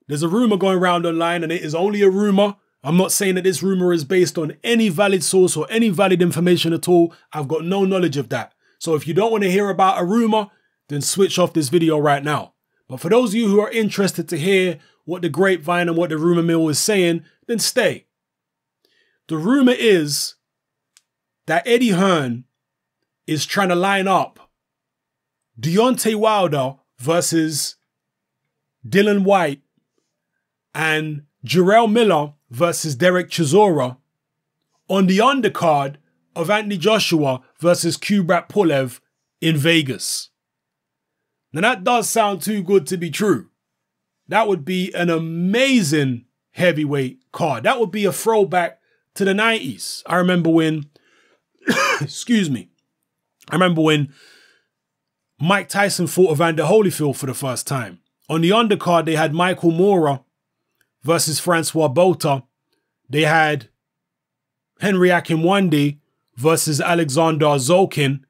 There's a rumor going around online, and it is only a rumor. I'm not saying that this rumor is based on any valid source or any valid information at all. I've got no knowledge of that. So if you don't want to hear about a rumor, then switch off this video right now. But for those of you who are interested to hear what the grapevine and what the rumor mill is saying, then stay. The rumor is that Eddie Hearn is trying to line up Deontay Wilder versus Dylan Whyte and Jarrell Miller versus Derek Chisora on the undercard of Anthony Joshua versus Kubrat Pulev in Vegas. Now that does sound too good to be true. That would be an amazing heavyweight card. That would be a throwback to the 90s. I remember when, excuse me, I remember when Mike Tyson fought Evander Holyfield for the first time. On the undercard, they had Michael Moorer versus Francois Botha. They had Henry Akinwande versus Alexander Zolkin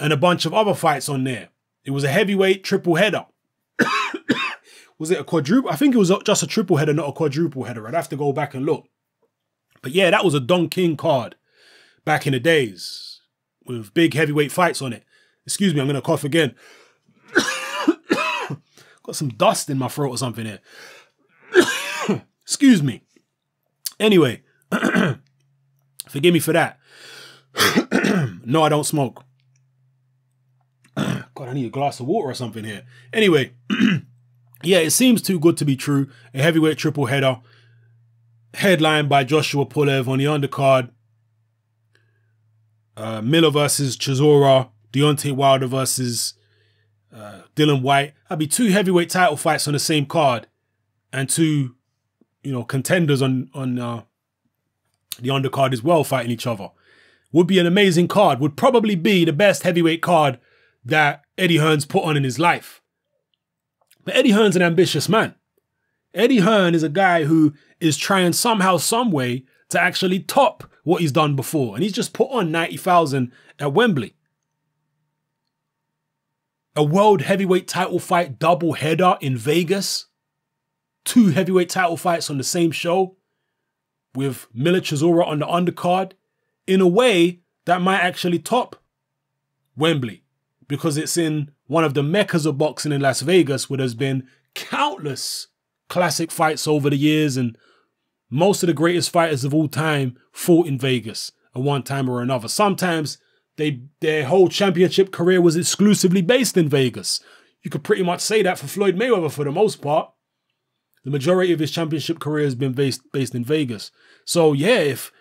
and a bunch of other fights on there. It was a heavyweight triple header. Was it a quadruple? I think it was just a triple header, not a quadruple header. I'd have to go back and look. But yeah, that was a Don King card back in the days with big heavyweight fights on it. Excuse me, I'm going to cough again. Got some dust in my throat or something here. Excuse me. Anyway, forgive me for that. No, I don't smoke. God, I need a glass of water or something here. Anyway, yeah, it seems too good to be true. A heavyweight triple header, headlined by Joshua Pulev on the undercard. Miller versus Chisora, Deontay Wilder versus Dylan Whyte. That'd be two heavyweight title fights on the same card, and two, contenders on the undercard as well fighting each other. Would be an amazing card. Would probably be the best heavyweight card that Eddie Hearn's put on in his life. But Eddie Hearn's an ambitious man. Eddie Hearn is a guy who is trying somehow, some way to actually top what he's done before. And he's just put on 90,000 at Wembley. A world heavyweight title fight double header in Vegas. Two heavyweight title fights on the same show with Miller Chisora on the undercard in a way that might actually top Wembley, because it's in one of the meccas of boxing in Las Vegas, where there's been countless classic fights over the years, and most of the greatest fighters of all time fought in Vegas at one time or another. Sometimes their whole championship career was exclusively based in Vegas. You could pretty much say that for Floyd Mayweather for the most part. The majority of his championship career has been based in Vegas. So yeah, if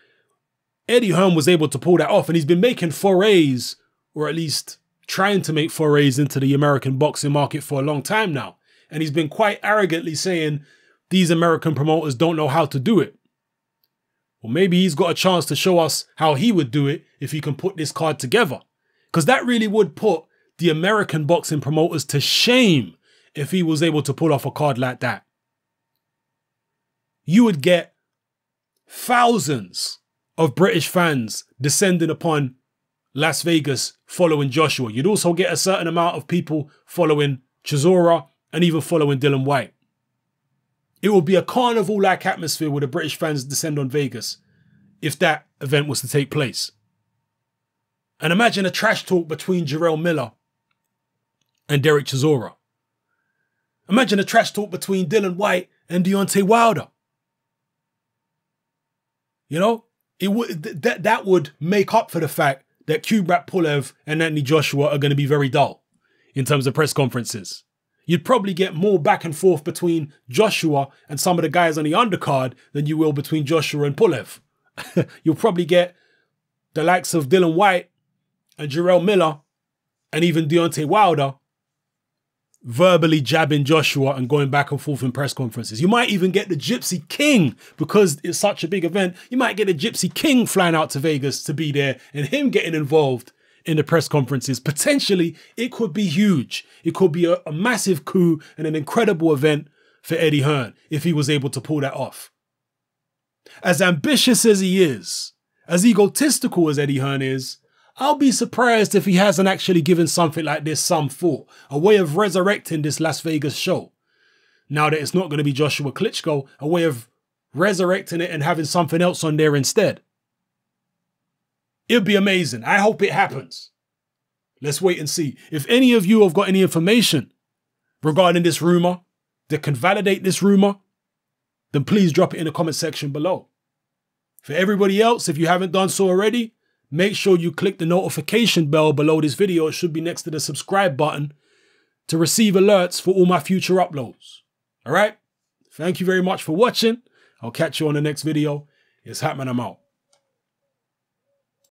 Eddie Hearn was able to pull that off, and he's been making forays, or at least trying to make forays into the American boxing market for a long time now. And he's been quite arrogantly saying these American promoters don't know how to do it. Well, maybe he's got a chance to show us how he would do it if he can put this card together. Because that really would put the American boxing promoters to shame if he was able to pull off a card like that. You would get thousands of British fans descending upon Las Vegas following Joshua. You'd also get a certain amount of people following Chisora and even following Dylan Whyte. It would be a carnival-like atmosphere where the British fans descend on Vegas if that event was to take place. And imagine a trash talk between Jarrell Miller and Derek Chisora. Imagine a trash talk between Dylan Whyte and Deontay Wilder. That would make up for the fact that Kubrat Pulev and Anthony Joshua are going to be very dull in terms of press conferences. You'd probably get more back and forth between Joshua and some of the guys on the undercard than you will between Joshua and Pulev. You'll probably get the likes of Dylan Whyte and Jarrell Miller and even Deontay Wilder verbally jabbing Joshua and going back and forth in press conferences. You might even get the Gypsy King, because it's such a big event, you might get the Gypsy King flying out to Vegas to be there and him getting involved in the press conferences. Potentially, it could be huge. It could be a massive coup and an incredible event for Eddie Hearn if he was able to pull that off. As ambitious as he is, as egotistical as Eddie Hearn is, I'll be surprised if he hasn't actually given something like this some thought, a way of resurrecting this Las Vegas show. now that it's not going to be Joshua Klitschko, a way of resurrecting it and having something else on there instead. It'd be amazing. I hope it happens. Let's wait and see. If any of you have got any information regarding this rumor that can validate this rumor, then please drop it in the comment section below. For everybody else, if you haven't done so already, make sure you click the notification bell below this video. It should be next to the subscribe button to receive alerts for all my future uploads. All right? Thank you very much for watching. I'll catch you on the next video. It's Hatman, I'm out.